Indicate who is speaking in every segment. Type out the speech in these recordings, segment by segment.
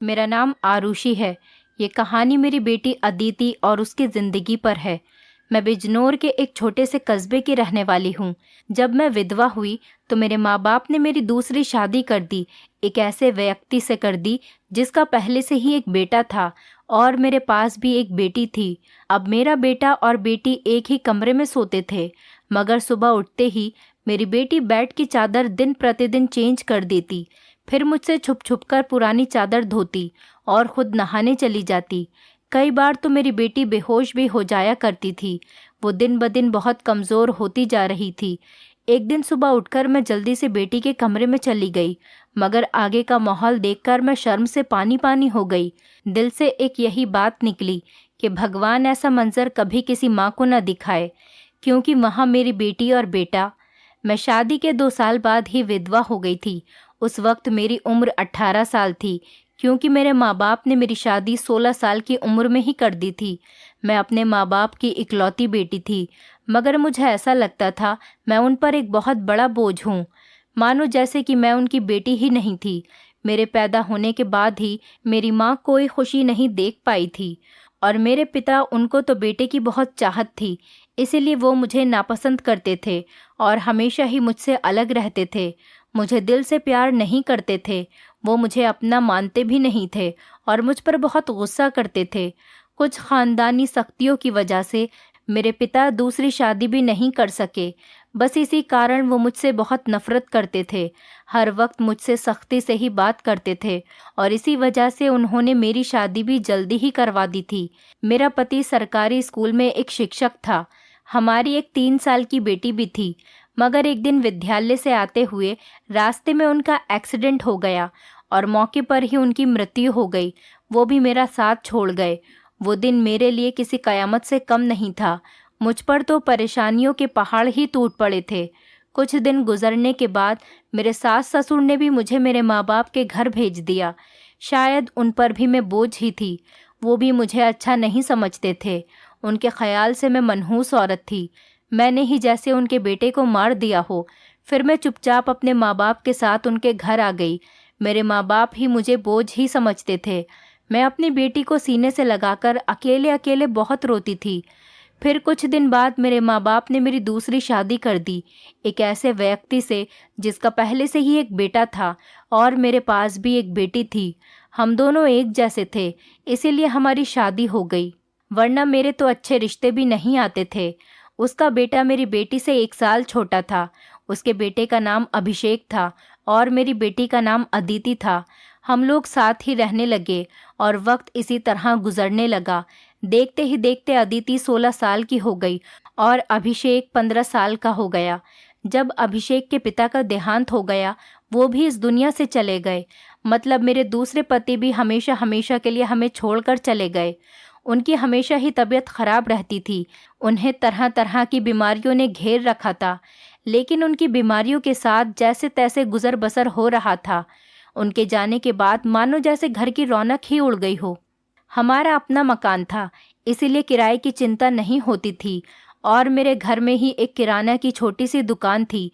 Speaker 1: मेरा नाम आरुषि है। ये कहानी मेरी बेटी अदिति और उसकी ज़िंदगी पर है। मैं बिजनौर के एक छोटे से कस्बे की रहने वाली हूँ। जब मैं विधवा हुई तो मेरे माँ बाप ने मेरी दूसरी शादी कर दी। एक ऐसे व्यक्ति से कर दी जिसका पहले से ही एक बेटा था और मेरे पास भी एक बेटी थी। अब मेरा बेटा और बेटी एक ही कमरे में सोते थे, मगर सुबह उठते ही मेरी बेटी बेड की चादर दिन प्रतिदिन चेंज कर देती। फिर मुझसे छुप छुप कर पुरानी चादर धोती और खुद नहाने चली जाती। कई बार तो मेरी बेटी बेहोश भी हो जाया करती थी। वो दिन ब दिन बहुत कमज़ोर होती जा रही थी। एक दिन सुबह उठकर मैं जल्दी से बेटी के कमरे में चली गई, मगर आगे का माहौल देखकर मैं शर्म से पानी पानी हो गई। दिल से एक यही बात निकली कि भगवान ऐसा मंजर कभी किसी माँ को न दिखाए, क्योंकि वहाँ मेरी बेटी और बेटा। मैं शादी के 2 साल बाद ही विधवा हो गई थी। उस वक्त मेरी उम्र 18 साल थी, क्योंकि मेरे माँ बाप ने मेरी शादी 16 साल की उम्र में ही कर दी थी। मैं अपने माँ बाप की इकलौती बेटी थी, मगर मुझे ऐसा लगता था मैं उन पर एक बहुत बड़ा बोझ हूँ, मानो जैसे कि मैं उनकी बेटी ही नहीं थी। मेरे पैदा होने के बाद ही मेरी माँ कोई खुशी नहीं देख पाई थी और मेरे पिता, उनको तो बेटे की बहुत चाहत थी, इसीलिए वो मुझे नापसंद करते थे और हमेशा ही मुझसे अलग रहते थे। मुझे दिल से प्यार नहीं करते थे। वो मुझे अपना मानते भी नहीं थे और मुझ पर बहुत गुस्सा करते थे। कुछ ख़ानदानी सख्तियों की वजह से मेरे पिता दूसरी शादी भी नहीं कर सके। बस इसी कारण वो मुझसे बहुत नफ़रत करते थे। हर वक्त मुझसे सख्ती से ही बात करते थे और इसी वजह से उन्होंने मेरी शादी भी जल्दी ही करवा दी थी। मेरा पति सरकारी स्कूल में एक शिक्षक था। हमारी एक 3 साल की बेटी भी थी, मगर एक दिन विद्यालय से आते हुए रास्ते में उनका एक्सीडेंट हो गया और मौके पर ही उनकी मृत्यु हो गई। वो भी मेरा साथ छोड़ गए। वो दिन मेरे लिए किसी कयामत से कम नहीं था। मुझ पर तो परेशानियों के पहाड़ ही टूट पड़े थे। कुछ दिन गुजरने के बाद मेरे सास ससुर ने भी मुझे मेरे माँ बाप के घर भेज दिया। शायद उन पर भी मैं बोझ ही थी। वो भी मुझे अच्छा नहीं समझते थे। उनके ख्याल से मैं मनहूस औरत थी। मैंने ही जैसे उनके बेटे को मार दिया हो। फिर मैं चुपचाप अपने माँ बाप के साथ उनके घर आ गई। मेरे माँ बाप ही मुझे बोझ ही समझते थे। मैं अपनी बेटी को सीने से लगाकर अकेले अकेले बहुत रोती थी। फिर कुछ दिन बाद मेरे माँ बाप ने मेरी दूसरी शादी कर दी, एक ऐसे व्यक्ति से जिसका पहले से ही एक बेटा था और मेरे पास भी एक बेटी थी। हम दोनों एक जैसे थे, इसीलिए हमारी शादी हो गई, वरना मेरे तो अच्छे रिश्ते भी नहीं आते थे। उसका बेटा मेरी बेटी से 1 साल छोटा था। उसके बेटे का नाम अभिषेक था और मेरी बेटी का नाम अदिति था। हम लोग साथ ही रहने लगे और वक्त इसी तरह गुजरने लगा। देखते ही देखते अदिति 16 साल की हो गई और अभिषेक 15 साल का हो गया। जब अभिषेक के पिता का देहांत हो गया, वो भी इस दुनिया से चले गए। मतलब मेरे दूसरे पति भी हमेशा हमेशा के लिए हमें छोड़कर चले गए। उनकी हमेशा ही तबीयत खराब रहती थी। उन्हें तरह तरह की बीमारियों ने घेर रखा था, लेकिन उनकी बीमारियों के साथ जैसे तैसे गुजर बसर हो रहा था। उनके जाने के बाद मानो जैसे घर की रौनक ही उड़ गई हो। हमारा अपना मकान था, इसीलिए किराए की चिंता नहीं होती थी और मेरे घर में ही एक किराना की छोटी सी दुकान थी।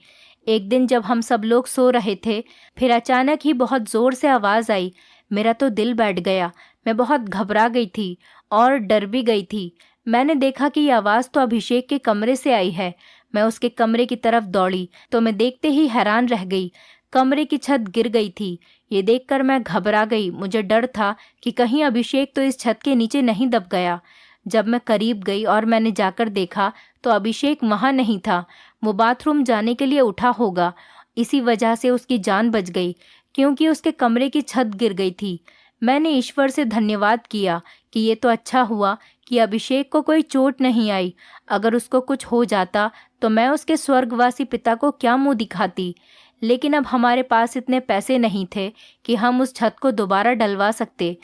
Speaker 1: एक दिन जब हम सब लोग सो रहे थे, फिर अचानक ही बहुत ज़ोर से आवाज़ आई। मेरा तो दिल बैठ गया। मैं बहुत घबरा गई थी और डर भी गई थी। मैंने देखा कि ये आवाज़ तो अभिषेक के कमरे से आई है। मैं उसके कमरे की तरफ दौड़ी तो मैं देखते ही हैरान रह गई। कमरे की छत गिर गई थी। ये देखकर मैं घबरा गई। मुझे डर था कि कहीं अभिषेक तो इस छत के नीचे नहीं दब गया। जब मैं करीब गई और मैंने जाकर देखा तो अभिषेक वहाँ नहीं था। वो बाथरूम जाने के लिए उठा होगा, इसी वजह से उसकी जान बच गई, क्योंकि उसके कमरे की छत गिर गई थी। मैंने ईश्वर से धन्यवाद किया कि ये तो अच्छा हुआ कि अभिषेक को कोई चोट नहीं आई। अगर उसको कुछ हो जाता तो मैं उसके स्वर्गवासी पिता को क्या मुंह दिखाती। लेकिन अब हमारे पास इतने पैसे नहीं थे कि हम उस छत को दोबारा डलवा सकते।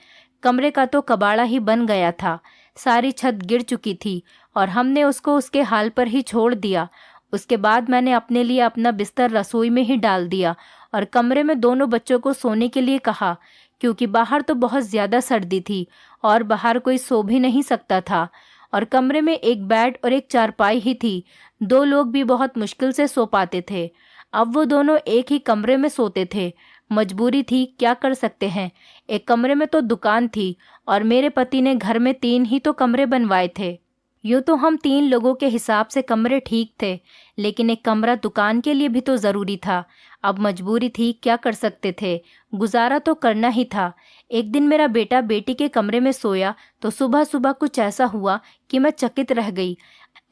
Speaker 1: कमरे का तो कबाड़ा ही बन गया था। सारी छत गिर चुकी थी और हमने उसको उसके हाल पर ही छोड़ दिया। उसके बाद मैंने अपने लिए अपना बिस्तर रसोई में ही डाल दिया और कमरे में दोनों बच्चों को सोने के लिए कहा, क्योंकि बाहर तो बहुत ज़्यादा सर्दी थी और बाहर कोई सो भी नहीं सकता था। और कमरे में एक बेड और एक चारपाई ही थी। 2 लोग भी बहुत मुश्किल से सो पाते थे। अब वो दोनों एक ही कमरे में सोते थे। मजबूरी थी, क्या कर सकते हैं। एक कमरे में तो दुकान थी और मेरे पति ने घर में 3 ही तो कमरे बनवाए थे। यूँ तो हम 3 लोगों के हिसाब से कमरे ठीक थे, लेकिन एक कमरा दुकान के लिए भी तो ज़रूरी था। अब मजबूरी थी, क्या कर सकते थे, गुजारा तो करना ही था। एक दिन मेरा बेटा बेटी के कमरे में सोया तो सुबह सुबह कुछ ऐसा हुआ कि मैं चकित रह गई।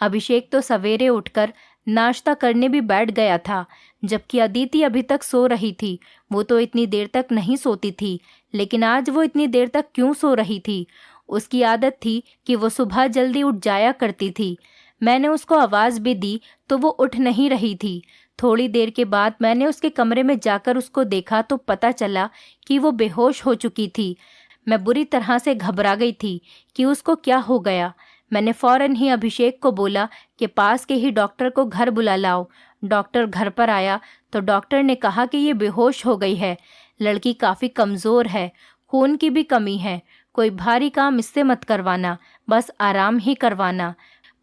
Speaker 1: अभिषेक तो सवेरे उठकर नाश्ता करने भी बैठ गया था, जबकि अदिति अभी तक सो रही थी। वो तो इतनी देर तक नहीं सोती थी, लेकिन आज वो इतनी देर तक क्यों सो रही थी? उसकी आदत थी कि वो सुबह जल्दी उठ जाया करती थी। मैंने उसको आवाज़ भी दी तो वो उठ नहीं रही थी। थोड़ी देर के बाद मैंने उसके कमरे में जाकर उसको देखा तो पता चला कि वो बेहोश हो चुकी थी। मैं बुरी तरह से घबरा गई थी कि उसको क्या हो गया। मैंने फौरन ही अभिषेक को बोला कि पास के ही डॉक्टर को घर बुला लाओ। डॉक्टर घर पर आया तो डॉक्टर ने कहा कि ये बेहोश हो गई है। लड़की काफ़ी कमज़ोर है, खून की भी कमी है। कोई भारी काम इससे मत करवाना, बस आराम ही करवाना।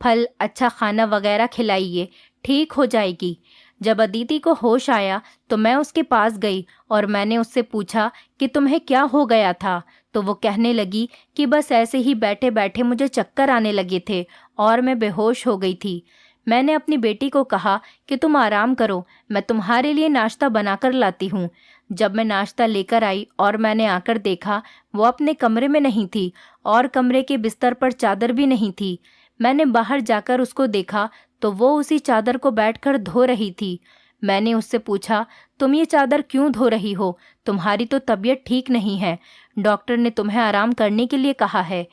Speaker 1: फल, अच्छा खाना वगैरह खिलाइए, ठीक हो जाएगी। जब अदिति को होश आया तो मैं उसके पास गई और मैंने उससे पूछा कि तुम्हें क्या हो गया था। तो वो कहने लगी कि बस ऐसे ही बैठे बैठे मुझे चक्कर आने लगे थे और मैं बेहोश हो गई थी। मैंने अपनी बेटी को कहा कि तुम आराम करो, मैं तुम्हारे लिए नाश्ता बनाकर लाती हूँ। जब मैं नाश्ता लेकर आई और मैंने आकर देखा, वो अपने कमरे में नहीं थी और कमरे के बिस्तर पर चादर भी नहीं थी। मैंने बाहर जाकर उसको देखा तो वो उसी चादर को बैठकर धो रही थी। मैंने उससे पूछा, तुम ये चादर क्यों धो रही हो? तुम्हारी तो तबीयत ठीक नहीं है, डॉक्टर ने तुम्हें आराम करने के लिए कहा है।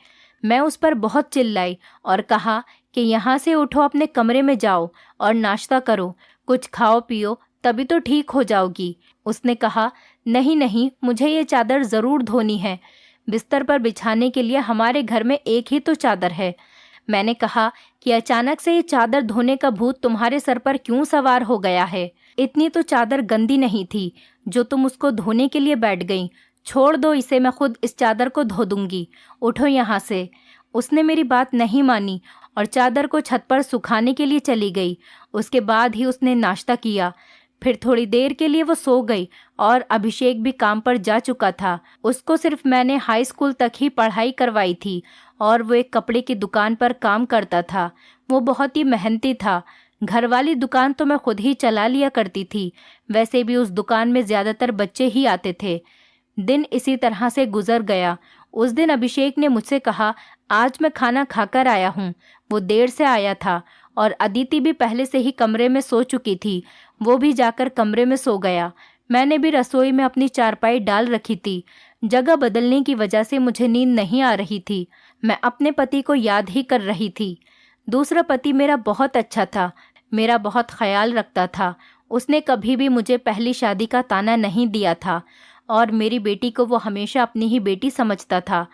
Speaker 1: मैं उस पर बहुत चिल्लाई और कहा कि यहाँ से उठो, अपने कमरे में जाओ और नाश्ता करो, कुछ खाओ पियो, तभी तो ठीक हो जाओगी। उसने कहा, नहीं नहीं, मुझे ये चादर ज़रूर धोनी है। बिस्तर पर बिछाने के लिए हमारे घर में एक ही तो चादर है। मैंने कहा कि अचानक से ये चादर धोने का भूत तुम्हारे सर पर क्यों सवार हो गया है? इतनी तो चादर गंदी नहीं थी जो तुम उसको धोने के लिए बैठ गई। छोड़ दो इसे, मैं खुद इस चादर को धो दूंगी, उठो यहाँ से। उसने मेरी बात नहीं मानी और चादर को छत पर सुखाने के लिए चली गई। उसके बाद ही उसने नाश्ता किया। फिर थोड़ी देर के लिए वो सो गई और अभिषेक भी काम पर जा चुका था। उसको सिर्फ मैंने हाई स्कूल तक ही पढ़ाई करवाई थी और वो एक कपड़े की दुकान पर काम करता था। वो बहुत ही मेहनती था। घर वाली दुकान तो मैं खुद ही चला लिया करती थी। वैसे भी उस दुकान में ज़्यादातर बच्चे ही आते थे। दिन इसी तरह से गुजर गया। उस दिन अभिषेक ने मुझसे कहा, आज मैं खाना खाकर आया हूँ। वो देर से आया था और अदिति भी पहले से ही कमरे में सो चुकी थी। वो भी जाकर कमरे में सो गया। मैंने भी रसोई में अपनी चारपाई डाल रखी थी। जगह बदलने की वजह से मुझे नींद नहीं आ रही थी। मैं अपने पति को याद ही कर रही थी। दूसरा पति मेरा बहुत अच्छा था, मेरा बहुत ख्याल रखता था। उसने कभी भी मुझे पहली शादी का ताना नहीं दिया था और मेरी बेटी को वो हमेशा अपनी ही बेटी समझता था।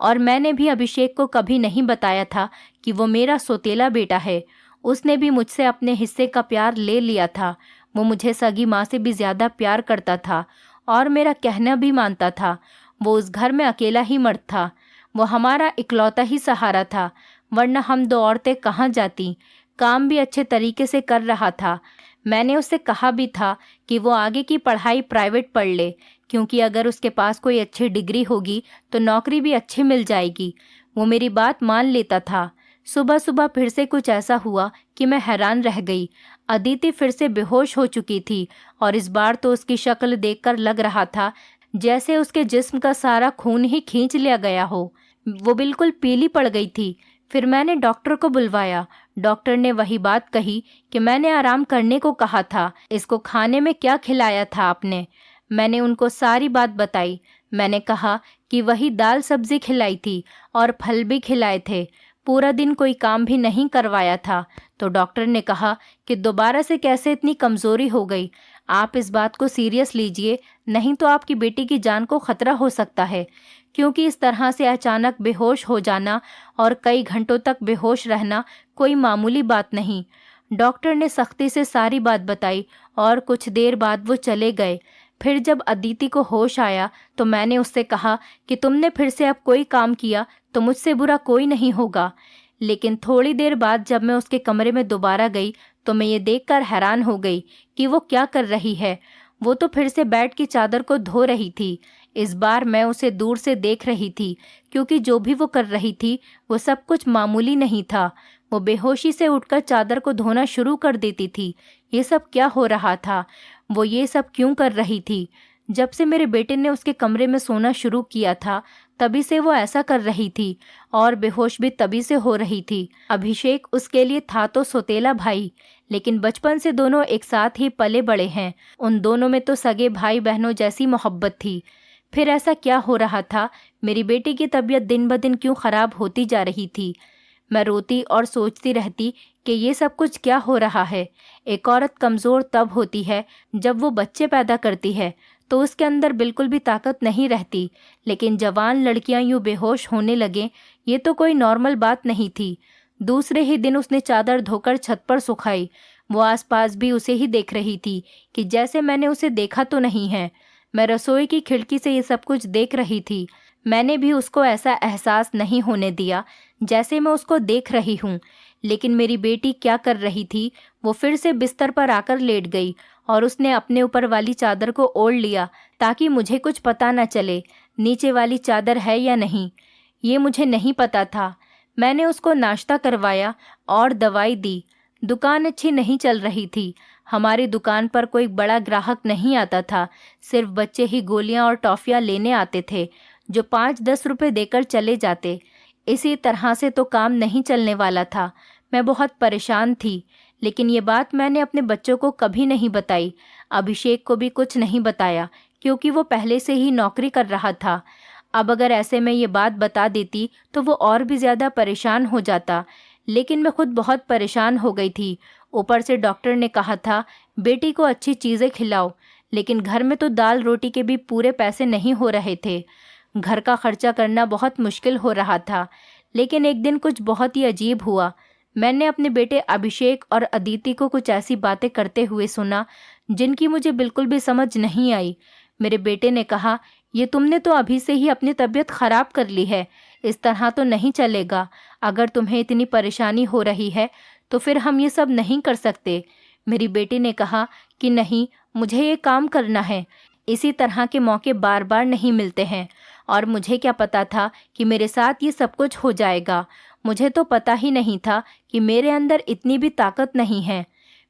Speaker 1: और मैंने भी अभिषेक को कभी नहीं बताया था कि वो मेरा सौतेला बेटा है। उसने भी मुझसे अपने हिस्से का प्यार ले लिया था। वो मुझे सगी माँ से भी ज़्यादा प्यार करता था और मेरा कहना भी मानता था। वो उस घर में अकेला ही मर्द था। वो हमारा इकलौता ही सहारा था, वरना हम 2 औरतें कहाँ जाती। काम भी अच्छे तरीके से कर रहा था। मैंने उससे कहा भी था कि वो आगे की पढ़ाई प्राइवेट पढ़ ले, क्योंकि अगर उसके पास कोई अच्छी डिग्री होगी तो नौकरी भी अच्छी मिल जाएगी। वो मेरी बात मान लेता था। सुबह सुबह फिर से कुछ ऐसा हुआ कि मैं हैरान रह गई। अदिति फिर से बेहोश हो चुकी थी और इस बार तो उसकी शक्ल देखकर लग रहा था जैसे उसके जिस्म का सारा खून ही खींच लिया गया हो। वो बिल्कुल पीली पड़ गई थी। फिर मैंने डॉक्टर को बुलवाया। डॉक्टर ने वही बात कही कि मैंने आराम करने को कहा था। इसको खाने में क्या खिलाया था आपने? मैंने उनको सारी बात बताई। मैंने कहा कि वही दाल सब्जी खिलाई थी और फल भी खिलाए थे। पूरा दिन कोई काम भी नहीं करवाया था। तो डॉक्टर ने कहा कि दोबारा से कैसे इतनी कमज़ोरी हो गई। आप इस बात को सीरियस लीजिए, नहीं तो आपकी बेटी की जान को खतरा हो सकता है, क्योंकि इस तरह से अचानक बेहोश हो जाना और कई घंटों तक बेहोश रहना कोई मामूली बात नहीं। डॉक्टर ने सख्ती से सारी बात बताई और कुछ देर बाद वो चले गए। फिर जब अदिति को होश आया तो मैंने उससे कहा कि तुमने फिर से अब कोई काम किया तो मुझसे बुरा कोई नहीं होगा। लेकिन थोड़ी देर बाद जब मैं उसके कमरे में दोबारा गई तो मैं ये देखकर हैरान हो गई कि वो क्या कर रही है। वो तो फिर से बैठ के चादर को धो रही थी। इस बार मैं उसे दूर से देख रही थी, क्योंकि जो भी वो कर रही थी वो सब कुछ मामूली नहीं था। वो बेहोशी से उठकर चादर को धोना शुरू कर देती थी। ये सब क्या हो रहा था? वो ये सब क्यों कर रही थी? जब से मेरे बेटे ने उसके कमरे में सोना शुरू किया था, तभी से वो ऐसा कर रही थी, और बेहोश भी तभी से हो रही थी। अभिषेक उसके लिए था तो सौतेला भाई, लेकिन बचपन से दोनों एक साथ ही पले बड़े हैं। उन दोनों में तो सगे भाई बहनों जैसी मोहब्बत थी। फिर ऐसा क्या हो रहा था? मेरी बेटी की तबीयत दिन ब दिन क्यों खराब होती जा रही थी? मैं रोती और सोचती रहती कि ये सब कुछ क्या हो रहा है। एक औरत कमज़ोर तब होती है जब वो बच्चे पैदा करती है, तो उसके अंदर बिल्कुल भी ताकत नहीं रहती। लेकिन जवान लड़कियां यूं बेहोश होने लगें, ये तो कोई नॉर्मल बात नहीं थी। दूसरे ही दिन उसने चादर धोकर छत पर सुखाई। वो आसपास भी उसे ही देख रही थी कि जैसे मैंने उसे देखा तो नहीं है। मैं रसोई की खिड़की से ये सब कुछ देख रही थी। मैंने भी उसको ऐसा एहसास नहीं होने दिया जैसे मैं उसको देख रही हूँ। लेकिन मेरी बेटी क्या कर रही थी? वो फिर से बिस्तर पर आकर लेट गई और उसने अपने ऊपर वाली चादर को ओढ़ लिया, ताकि मुझे कुछ पता न चले नीचे वाली चादर है या नहीं। ये मुझे नहीं पता था। मैंने उसको नाश्ता करवाया और दवाई दी। दुकान अच्छी नहीं चल रही थी। हमारी दुकान पर कोई बड़ा ग्राहक नहीं आता था। सिर्फ बच्चे ही गोलियां और टॉफियां लेने आते थे, जो 5-10 रुपए देकर चले जाते। इसी तरह से तो काम नहीं चलने वाला था। मैं बहुत परेशान थी, लेकिन ये बात मैंने अपने बच्चों को कभी नहीं बताई। अभिषेक को भी कुछ नहीं बताया, क्योंकि वो पहले से ही नौकरी कर रहा था। अब अगर ऐसे में ये बात बता देती तो वो और भी ज़्यादा परेशान हो जाता। लेकिन मैं खुद बहुत परेशान हो गई थी। ऊपर से डॉक्टर ने कहा था बेटी को अच्छी चीज़ें खिलाओ, लेकिन घर में तो दाल रोटी के भी पूरे पैसे नहीं हो रहे थे। घर का खर्चा करना बहुत मुश्किल हो रहा था। लेकिन एक दिन कुछ बहुत ही अजीब हुआ। मैंने अपने बेटे अभिषेक और अदिति को कुछ ऐसी बातें करते हुए सुना जिनकी मुझे बिल्कुल भी समझ नहीं आई। मेरे बेटे ने कहा, ये तुमने तो अभी से ही अपनी तबीयत खराब कर ली है। इस तरह तो नहीं चलेगा। अगर तुम्हें इतनी परेशानी हो रही है तो फिर हम ये सब नहीं कर सकते। मेरी बेटी ने कहा कि नहीं, मुझे ये काम करना है। इसी तरह के मौके बार बार नहीं मिलते हैं, और मुझे क्या पता था कि मेरे साथ ये सब कुछ हो जाएगा। मुझे तो पता ही नहीं था कि मेरे अंदर इतनी भी ताकत नहीं है।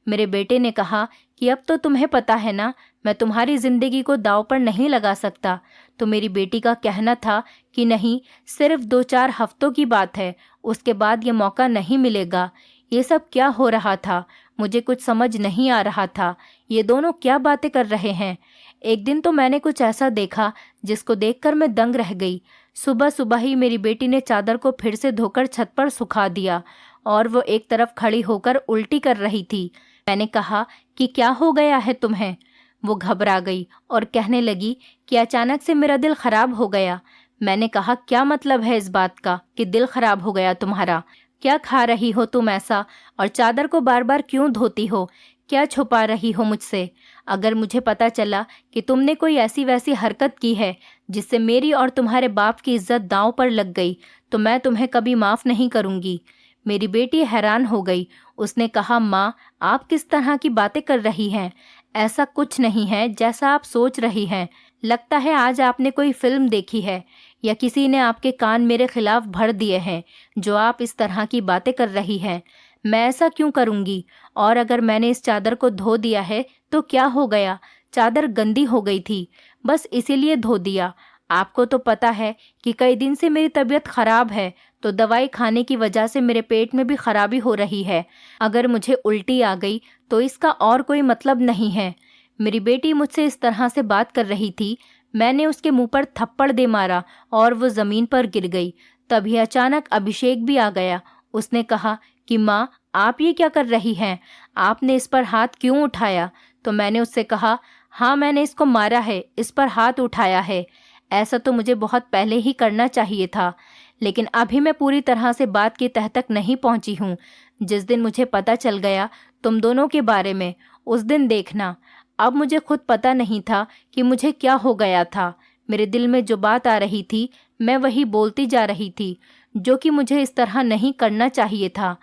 Speaker 1: मेरे बेटे ने कहा कि अब तो तुम्हें पता है ना, मैं तुम्हारी ज़िंदगी को दांव पर नहीं लगा सकता। तो मेरी बेटी का कहना था कि नहीं, सिर्फ 2-4 हफ्तों की बात है, उसके बाद ये मौका नहीं मिलेगा। ये सब क्या हो रहा था? मुझे कुछ समझ नहीं आ रहा था। ये दोनों क्या बातें कर रहे हैं? एक दिन तो मैंने कुछ ऐसा देखा जिसको देखकर मैं दंग रह गई। सुबह सुबह ही मेरी बेटी ने चादर को फिर से धोकर छत पर सुखा दिया, और वो एक तरफ खड़ी होकर उल्टी कर रही थी। मैंने कहा कि क्या हो गया है तुम्हें? वो घबरा गई और कहने लगी कि अचानक से मेरा दिल खराब हो गया। मैंने कहा, क्या मतलब है इस बात का कि दिल खराब हो गया तुम्हारा? क्या खा रही हो तुम ऐसा, और चादर को बार बार क्यों धोती हो? क्या छुपा रही हो मुझसे? अगर मुझे पता चला कि तुमने कोई ऐसी वैसी हरकत की है जिससे मेरी और तुम्हारे बाप की इज्जत दांव पर लग गई, तो मैं तुम्हें कभी माफ़ नहीं करूँगी। मेरी बेटी हैरान हो गई। उसने कहा, माँ, आप किस तरह की बातें कर रही हैं? ऐसा कुछ नहीं है जैसा आप सोच रही हैं। लगता है आज आपने कोई फिल्म देखी है, या किसी ने आपके कान मेरे खिलाफ भर दिए हैं, जो आप इस तरह की बातें कर रही हैं। मैं ऐसा क्यों करूँगी? और अगर मैंने इस चादर को धो दिया है तो क्या हो गया? चादर गंदी हो गई थी, बस इसीलिए धो दिया। आपको तो पता है कि कई दिन से मेरी तबीयत खराब है, तो दवाई खाने की वजह से मेरे पेट में भी खराबी हो रही है। अगर मुझे उल्टी आ गई तो इसका और कोई मतलब नहीं है। मेरी बेटी मुझसे इस तरह से बात कर रही थी। मैंने उसके मुंह पर थप्पड़ दे मारा और वो ज़मीन पर गिर गई। तभी अचानक अभिषेक भी आ गया। उसने कहा कि माँ, आप ये क्या कर रही हैं? आपने इस पर हाथ क्यों उठाया? तो मैंने उससे कहा, हाँ, मैंने इसको मारा है, इस पर हाथ उठाया है। ऐसा तो मुझे बहुत पहले ही करना चाहिए था, लेकिन अभी मैं पूरी तरह से बात की तह तक नहीं पहुंची हूँ। जिस दिन मुझे पता चल गया तुम दोनों के बारे में, उस दिन देखना। अब मुझे खुद पता नहीं था कि मुझे क्या हो गया था। मेरे दिल में जो बात आ रही थी मैं वही बोलती जा रही थी, जो कि मुझे इस तरह नहीं करना चाहिए था।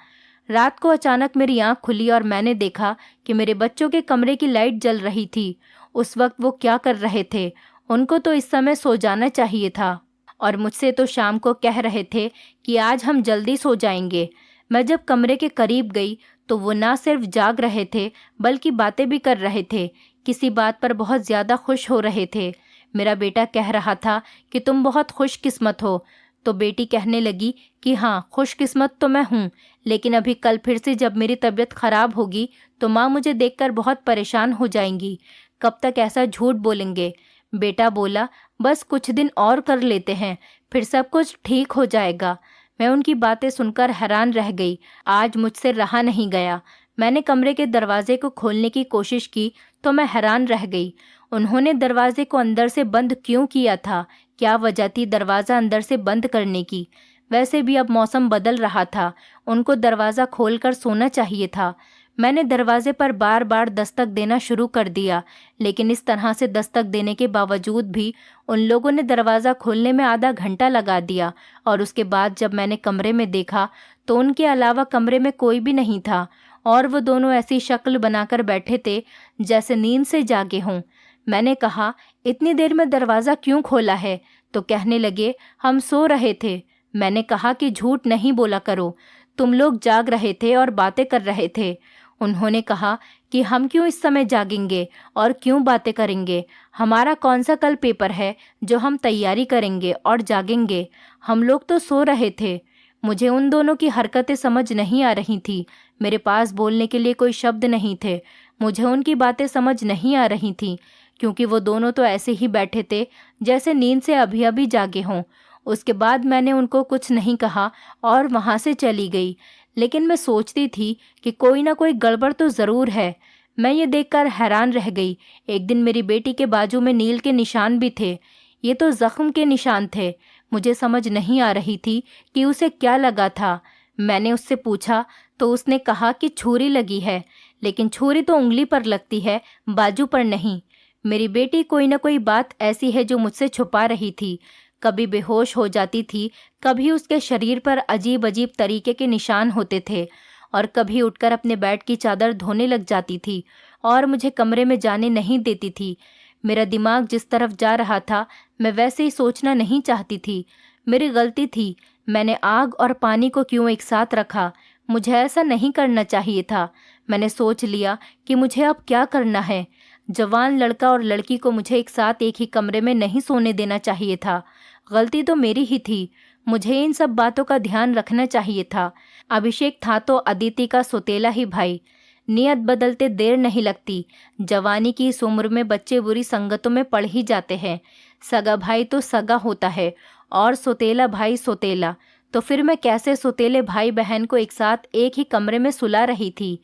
Speaker 1: रात को अचानक मेरी आंख खुली और मैंने देखा कि मेरे बच्चों के कमरे की लाइट जल रही थी। उस वक्त वो क्या कर रहे थे? उनको तो इस समय सो जाना चाहिए था और मुझसे तो शाम को कह रहे थे कि आज हम जल्दी सो जाएंगे। मैं जब कमरे के करीब गई तो वो ना सिर्फ जाग रहे थे बल्कि बातें भी कर रहे थे। किसी बात पर बहुत ज़्यादा खुश हो रहे थे। मेरा बेटा कह रहा था कि तुम बहुत खुशकिस्मत हो, तो बेटी कहने लगी कि हाँ, खुशकिस्मत तो मैं हूँ, लेकिन अभी कल फिर से जब मेरी तबीयत खराब होगी तो माँ मुझे देखकर बहुत परेशान हो जाएंगी। कब तक ऐसा झूठ बोलेंगे? बेटा बोला, बस कुछ दिन और कर लेते हैं, फिर सब कुछ ठीक हो जाएगा। मैं उनकी बातें सुनकर हैरान रह गई। आज मुझसे रहा नहीं गया। मैंने कमरे के दरवाजे को खोलने की कोशिश की तो मैं हैरान रह गई। उन्होंने दरवाजे को अंदर से बंद क्यों किया था? क्या वजह थी दरवाज़ा अंदर से बंद करने की? वैसे भी अब मौसम बदल रहा था, उनको दरवाज़ा खोलकर सोना चाहिए था। मैंने दरवाजे पर बार बार दस्तक देना शुरू कर दिया, लेकिन इस तरह से दस्तक देने के बावजूद भी उन लोगों ने दरवाज़ा खोलने में आधा घंटा लगा दिया। और उसके बाद जब मैंने कमरे में देखा तो उनके अलावा कमरे में कोई भी नहीं था और वो दोनों ऐसी शक्ल बनाकर बैठे थे जैसे नींद से जागे हों। मैंने कहा, इतनी देर में दरवाज़ा क्यों खोला है? तो कहने लगे, हम सो रहे थे। मैंने कहा कि झूठ नहीं बोला करो, तुम लोग जाग रहे थे और बातें कर रहे थे। उन्होंने कहा कि हम क्यों इस समय जागेंगे और क्यों बातें करेंगे? हमारा कौन सा कल पेपर है जो हम तैयारी करेंगे और जागेंगे? हम लोग तो सो रहे थे। मुझे उन दोनों की हरकतें समझ नहीं आ रही थी। मेरे पास बोलने के लिए कोई शब्द नहीं थे। मुझे उनकी बातें समझ नहीं आ रही थीं, क्योंकि वो दोनों तो ऐसे ही बैठे थे जैसे नींद से अभी अभी जागे हों। उसके बाद मैंने उनको कुछ नहीं कहा और वहाँ से चली गई। लेकिन मैं सोचती थी कि कोई ना कोई गड़बड़ तो ज़रूर है। मैं ये देखकर हैरान रह गई। एक दिन मेरी बेटी के बाजू में नील के निशान भी थे। ये तो जख्म के निशान थे। मुझे समझ नहीं आ रही थी कि उसे क्या लगा था। मैंने उससे पूछा तो उसने कहा कि छुरी लगी है, लेकिन छुरी तो उंगली पर लगती है, बाजू पर नहीं। मेरी बेटी कोई ना कोई बात ऐसी है जो मुझसे छुपा रही थी। कभी बेहोश हो जाती थी, कभी उसके शरीर पर अजीब अजीब तरीके के निशान होते थे और कभी उठकर अपने बेड की चादर धोने लग जाती थी और मुझे कमरे में जाने नहीं देती थी। मेरा दिमाग जिस तरफ जा रहा था मैं वैसे ही सोचना नहीं चाहती थी। मेरी गलती थी। मैंने आग और पानी को क्यों एक साथ रखा? मुझे ऐसा नहीं करना चाहिए था। मैंने सोच लिया कि मुझे अब क्या करना है। जवान लड़का और लड़की को मुझे एक साथ एक ही कमरे में नहीं सोने देना चाहिए था। गलती तो मेरी ही थी। मुझे इन सब बातों का ध्यान रखना चाहिए था। अभिषेक था तो अदिति का सौतेला ही भाई। नियत बदलते देर नहीं लगती। जवानी की इस उम्र में बच्चे बुरी संगतों में पड़ ही जाते हैं। सगा भाई तो सगा होता है और सौतेला भाई सौतेला। तो फिर मैं कैसे सौतेले भाई बहन को एक साथ एक ही कमरे में सुला रही थी?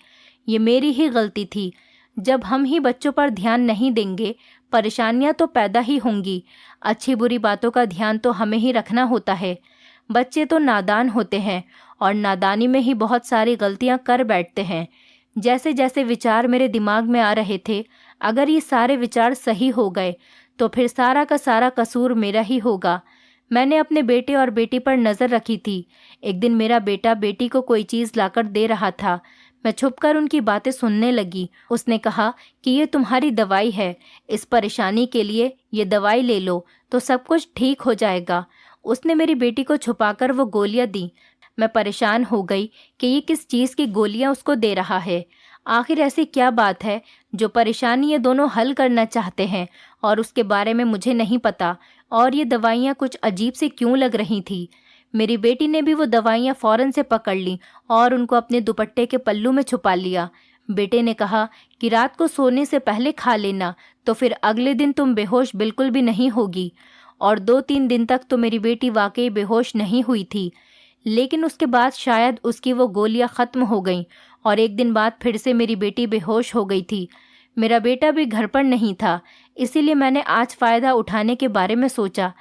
Speaker 1: ये मेरी ही गलती थी। जब हम ही बच्चों पर ध्यान नहीं देंगे, परेशानियां तो पैदा ही होंगी। अच्छी बुरी बातों का ध्यान तो हमें ही रखना होता है। बच्चे तो नादान होते हैं और नादानी में ही बहुत सारी गलतियां कर बैठते हैं। जैसे जैसे विचार मेरे दिमाग में आ रहे थे, अगर ये सारे विचार सही हो गए तो फिर सारा का सारा कसूर मेरा ही होगा। मैंने अपने बेटे और बेटी पर नज़र रखी थी। एक दिन मेरा बेटा बेटी को कोई चीज़ लाकर दे रहा था। मैं छुपकर उनकी बातें सुनने लगी। उसने कहा कि ये तुम्हारी दवाई है, इस परेशानी के लिए ये दवाई ले लो तो सब कुछ ठीक हो जाएगा। उसने मेरी बेटी को छुपाकर वो गोलियां दी। मैं परेशान हो गई कि ये किस चीज़ की गोलियां उसको दे रहा है। आखिर ऐसी क्या बात है जो परेशानी ये दोनों हल करना चाहते हैं और उसके बारे में मुझे नहीं पता। और ये दवाइयाँ कुछ अजीब सी क्यों लग रही थी। मेरी बेटी ने भी वो दवाइयाँ फ़ौरन से पकड़ ली और उनको अपने दुपट्टे के पल्लू में छुपा लिया। बेटे ने कहा कि रात को सोने से पहले खा लेना, तो फिर अगले दिन तुम बेहोश बिल्कुल भी नहीं होगी। और 2-3 दिन तक तो मेरी बेटी वाकई बेहोश नहीं हुई थी, लेकिन उसके बाद शायद उसकी वो गोलियां ख़त्म हो गईं और एक दिन बाद फिर से मेरी बेटी बेहोश हो गई थी। मेरा बेटा भी घर पर नहीं था, इसीलिए मैंने आज फ़ायदा उठाने के बारे में सोचा।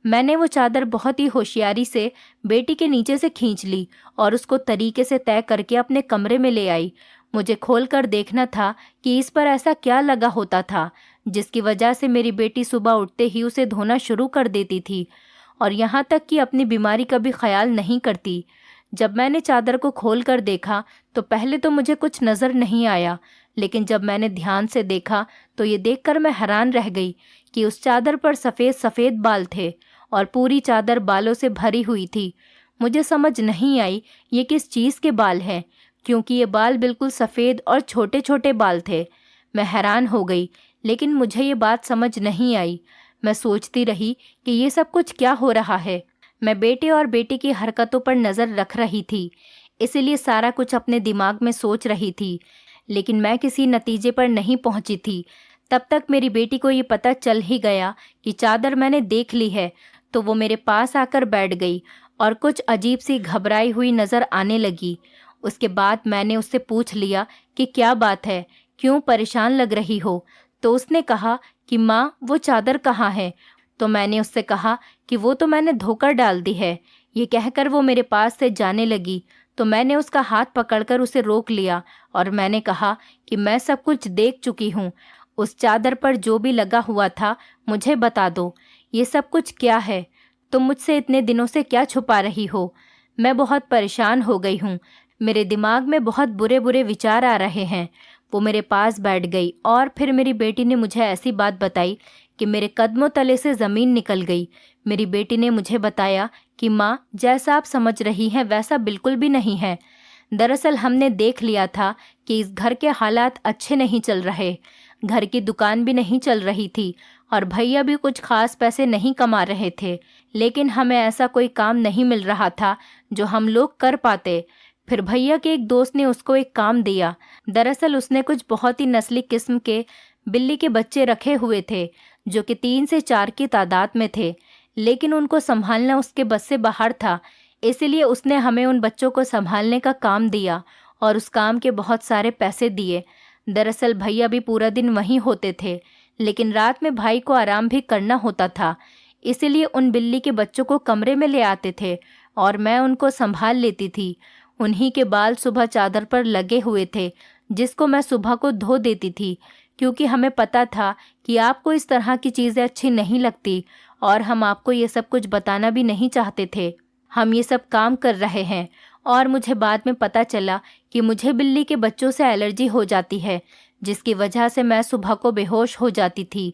Speaker 1: मैंने वो चादर बहुत ही होशियारी से बेटी के नीचे से खींच ली और उसको तरीके से तय करके अपने कमरे में ले आई। मुझे खोलकर देखना था कि इस पर ऐसा क्या लगा होता था जिसकी वजह से मेरी बेटी सुबह उठते ही उसे धोना शुरू कर देती थी और यहाँ तक कि अपनी बीमारी का भी ख्याल नहीं करती। जब मैंने चादर को खोलकर देखा तो पहले तो मुझे कुछ नज़र नहीं आया, लेकिन जब मैंने ध्यान से देखा तो ये देखकर मैं हैरान रह गई कि उस चादर पर सफ़ेद सफ़ेद बाल थे और पूरी चादर बालों से भरी हुई थी। मुझे समझ नहीं आई ये किस चीज़ के बाल हैं, क्योंकि ये बाल बिल्कुल सफ़ेद और छोटे छोटे बाल थे। मैं हैरान हो गई, लेकिन मुझे ये बात समझ नहीं आई। मैं सोचती रही कि ये सब कुछ क्या हो रहा है। मैं बेटे और बेटी की हरकतों पर नज़र रख रही थी, इसीलिए सारा कुछ अपने दिमाग में सोच रही थी, लेकिन मैं किसी नतीजे पर नहीं पहुंची थी। तब तक मेरी बेटी को ये पता चल ही गया कि चादर मैंने देख ली है, तो वो मेरे पास आकर बैठ गई और कुछ अजीब सी घबराई हुई नज़र आने लगी। उसके बाद मैंने उससे पूछ लिया कि क्या बात है, क्यों परेशान लग रही हो। तो उसने कहा कि माँ, वो चादर कहाँ है। तो मैंने उससे कहा कि वो तो मैंने धोकर डाल दी है। ये कहकर वो मेरे पास से जाने लगी, तो मैंने उसका हाथ पकड़कर उसे रोक लिया और मैंने कहा कि मैं सब कुछ देख चुकी हूँ। उस चादर पर जो भी लगा हुआ था मुझे बता दो, ये सब कुछ क्या है? तुम मुझसे इतने दिनों से क्या छुपा रही हो? मैं बहुत परेशान हो गई हूँ। मेरे दिमाग में बहुत बुरे बुरे विचार आ रहे हैं। वो मेरे पास बैठ गई और फिर मेरी बेटी ने मुझे ऐसी बात बताई कि मेरे कदमों तले से ज़मीन निकल गई। मेरी बेटी ने मुझे बताया कि माँ, जैसा आप समझ रही हैं वैसा बिल्कुल भी नहीं है। दरअसल हमने देख लिया था कि इस घर के हालात अच्छे नहीं चल रहे। घर की दुकान भी नहीं चल रही थी और भैया भी कुछ खास पैसे नहीं कमा रहे थे, लेकिन हमें ऐसा कोई काम नहीं मिल रहा था जो हम लोग कर पाते। फिर भैया के एक दोस्त ने उसको एक काम दिया। दरअसल उसने कुछ बहुत ही नस्ली किस्म के बिल्ली के बच्चे रखे हुए थे, जो कि 3 से 4 की तादाद में थे, लेकिन उनको संभालना उसके बस से बाहर था। इसीलिए उसने हमें उन बच्चों को संभालने का काम दिया और उस काम के बहुत सारे पैसे दिए। दरअसल भैया भी पूरा दिन वहीं होते थे, लेकिन रात में भाई को आराम भी करना होता था, इसीलिए उन बिल्ली के बच्चों को कमरे में ले आते थे और मैं उनको संभाल लेती थी। उन्हीं के बाल सुबह चादर पर लगे हुए थे, जिसको मैं सुबह को धो देती थी, क्योंकि हमें पता था कि आपको इस तरह की चीज़ें अच्छी नहीं लगती और हम आपको ये सब कुछ बताना भी नहीं चाहते थे। हम ये सब काम कर रहे हैं और मुझे बाद में पता चला कि मुझे बिल्ली के बच्चों से एलर्जी हो जाती है, जिसकी वजह से मैं सुबह को बेहोश हो जाती थी।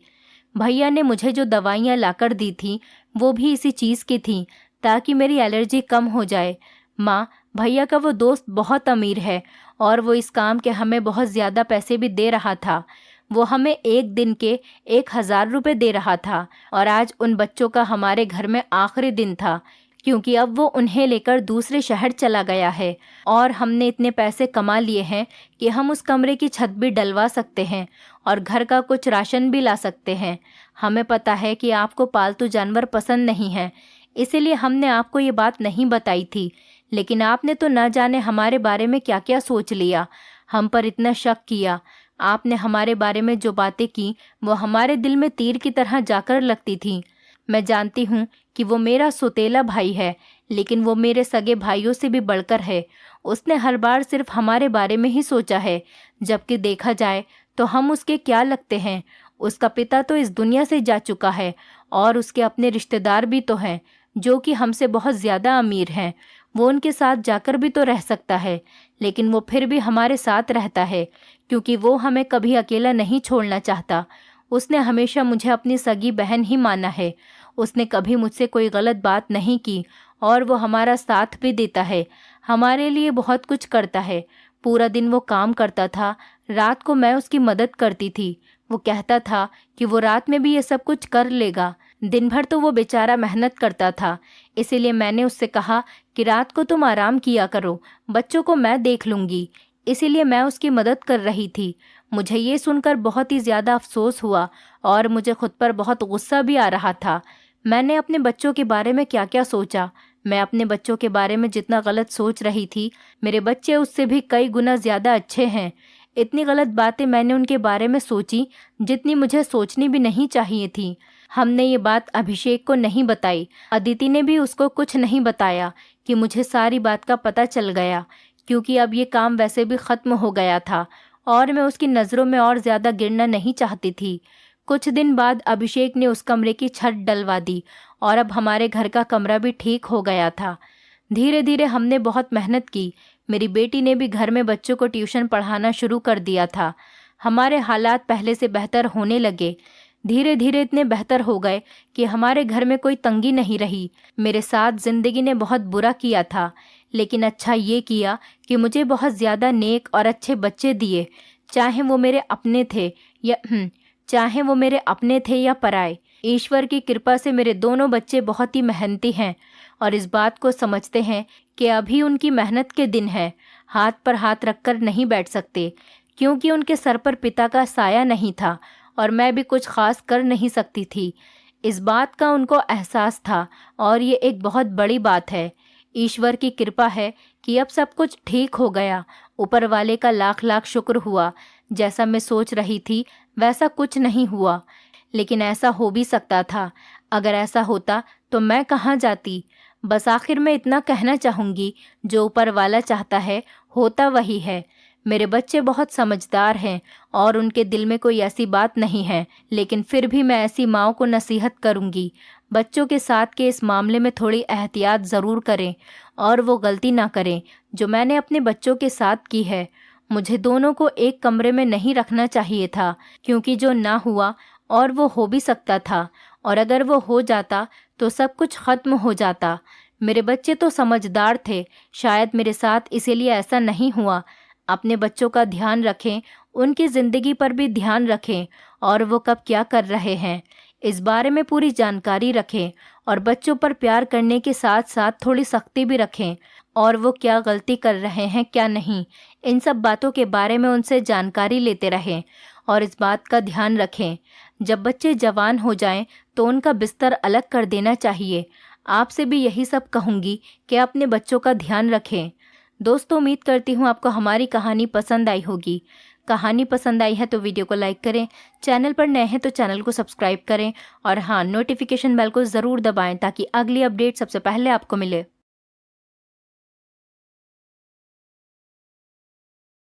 Speaker 1: भैया ने मुझे जो दवाइयाँ लाकर दी थी वो भी इसी चीज़ की थी, ताकि मेरी एलर्जी कम हो जाए। माँ, भैया का वो दोस्त बहुत अमीर है और वो इस काम के हमें बहुत ज़्यादा पैसे भी दे रहा था। वो हमें एक दिन के 1000 रुपये दे रहा था और आज उन बच्चों का हमारे घर में आखिरी दिन था, क्योंकि अब वो उन्हें लेकर दूसरे शहर चला गया है और हमने इतने पैसे कमा लिए हैं कि हम उस कमरे की छत भी डलवा सकते हैं और घर का कुछ राशन भी ला सकते हैं। हमें पता है कि आपको पालतू जानवर पसंद नहीं हैं, इसीलिए हमने आपको ये बात नहीं बताई थी, लेकिन आपने तो न जाने हमारे बारे में क्या क्या सोच लिया, हम पर इतना शक किया। आपने हमारे बारे में जो बातें की वो हमारे दिल में तीर की तरह जाकर लगती थीं। मैं जानती हूँ कि वो मेरा सौतेला भाई है, लेकिन वो मेरे सगे भाइयों से भी बढ़कर है। उसने हर बार सिर्फ हमारे बारे में ही सोचा है, जबकि देखा जाए तो हम उसके क्या लगते हैं। उसका पिता तो इस दुनिया से जा चुका है और उसके अपने रिश्तेदार भी तो हैं, जो कि हमसे बहुत ज़्यादा अमीर हैं। वो उनके साथ जाकर भी तो रह सकता है, लेकिन वो फिर भी हमारे साथ रहता है, क्योंकि वो हमें कभी अकेला नहीं छोड़ना चाहता। उसने हमेशा मुझे अपनी सगी बहन ही माना है। उसने कभी मुझसे कोई गलत बात नहीं की और वो हमारा साथ भी देता है, हमारे लिए बहुत कुछ करता है। पूरा दिन वो काम करता था, रात को मैं उसकी मदद करती थी। वो कहता था कि वो रात में भी ये सब कुछ कर लेगा। दिन भर तो वो बेचारा मेहनत करता था, इसीलिए मैंने उससे कहा कि रात को तुम आराम किया करो, बच्चों को मैं देख लूँगी। इसीलिए मैं उसकी मदद कर रही थी। मुझे ये सुनकर बहुत ही ज़्यादा अफसोस हुआ और मुझे खुद पर बहुत गुस्सा भी आ रहा था। मैंने अपने बच्चों के बारे में क्या क्या सोचा। मैं अपने बच्चों के बारे में जितना गलत सोच रही थी, मेरे बच्चे उससे भी कई गुना ज़्यादा अच्छे हैं। इतनी गलत बातें मैंने उनके बारे में सोची जितनी मुझे सोचनी भी नहीं चाहिए थी। हमने ये बात अभिषेक को नहीं बताई। अदिति ने भी उसको कुछ नहीं बताया कि मुझे सारी बात का पता चल गया, क्योंकि अब ये काम वैसे भी ख़त्म हो गया था और मैं उसकी नज़रों में और ज़्यादा गिरना नहीं चाहती थी। कुछ दिन बाद अभिषेक ने उस कमरे की छत डलवा दी और अब हमारे घर का कमरा भी ठीक हो गया था। धीरे धीरे हमने बहुत मेहनत की। मेरी बेटी ने भी घर में बच्चों को ट्यूशन पढ़ाना शुरू कर दिया था। हमारे हालात पहले से बेहतर होने लगे। धीरे धीरे इतने बेहतर हो गए कि हमारे घर में कोई तंगी नहीं रही। मेरे साथ ज़िंदगी ने बहुत बुरा किया था, लेकिन अच्छा ये किया कि मुझे बहुत ज़्यादा नेक और अच्छे बच्चे दिए, चाहे वो मेरे अपने थे या पराए। ईश्वर की कृपा से मेरे दोनों बच्चे बहुत ही मेहनती हैं और इस बात को समझते हैं कि अभी उनकी मेहनत के दिन हैं। हाथ पर हाथ रखकर नहीं बैठ सकते, क्योंकि उनके सर पर पिता का साया नहीं था और मैं भी कुछ खास कर नहीं सकती थी। इस बात का उनको एहसास था और ये एक बहुत बड़ी बात है। ईश्वर की कृपा है कि अब सब कुछ ठीक हो गया। ऊपर वाले का लाख लाख शुक्र हुआ। जैसा मैं सोच रही थी वैसा कुछ नहीं हुआ, लेकिन ऐसा हो भी सकता था। अगर ऐसा होता तो मैं कहाँ जाती। बस आखिर में इतना कहना चाहूँगी, जो ऊपर वाला चाहता है होता वही है। मेरे बच्चे बहुत समझदार हैं और उनके दिल में कोई ऐसी बात नहीं है, लेकिन फिर भी मैं ऐसी माँओं को नसीहत करूँगी, बच्चों के साथ के इस मामले में थोड़ी एहतियात ज़रूर करें और वो गलती ना करें जो मैंने अपने बच्चों के साथ की है। मुझे दोनों को एक कमरे में नहीं रखना चाहिए था, क्योंकि जो ना हुआ और वो हो भी सकता था, और अगर वो हो जाता तो सब कुछ ख़त्म हो जाता। मेरे बच्चे तो समझदार थे, शायद मेरे साथ इसीलिए ऐसा नहीं हुआ। अपने बच्चों का ध्यान रखें, उनकी ज़िंदगी पर भी ध्यान रखें और वो कब क्या कर रहे हैं इस बारे में पूरी जानकारी रखें, और बच्चों पर प्यार करने के साथ साथ थोड़ी सख्ती भी रखें, और वो क्या गलती कर रहे हैं क्या नहीं, इन सब बातों के बारे में उनसे जानकारी लेते रहें और इस बात का ध्यान रखें। जब बच्चे जवान हो जाएं तो उनका बिस्तर अलग कर देना चाहिए। आपसे भी यही सब कहूँगी कि अपने बच्चों का ध्यान रखें। दोस्तों, उम्मीद करती हूँ आपको हमारी कहानी पसंद आई होगी। कहानी पसंद आई है तो वीडियो को लाइक करें, चैनल पर नए हैं तो चैनल को सब्सक्राइब करें और हाँ, नोटिफिकेशन बेल को ज़रूर दबाएं ताकि अगली अपडेट सबसे पहले आपको मिले।